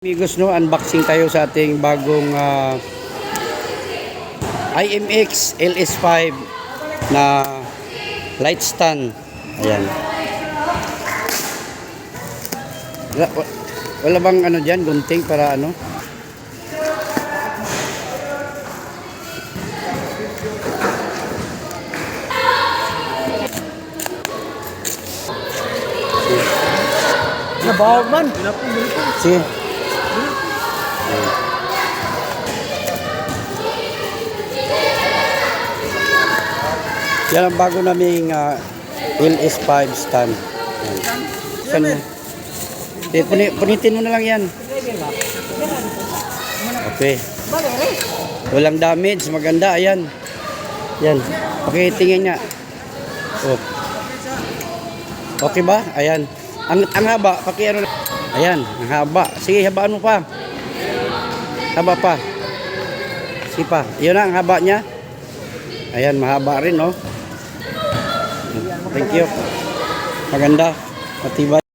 Amigos, no, unboxing tayo sa ating bagong IMX LS5 na light stand. Ayan. Wala bang ano dyan, gunting para ano? Nabawag man. Sige. Yan ang bago naming LS5 stand. Saan mo? Punitin mo na lang yan. Okay. Walang damage. Maganda. Ayan. Yan. Okay, tingin nga. Oh. Okay ba? Ayan. Ang haba. Pakiano na. Ayan. Ang haba. Sige, habaan mo pa. Haba pa. Sige pa. Yun na ang haba niya. Ayan, mahaba rin, oh. Thank you. Maganda. Matibay.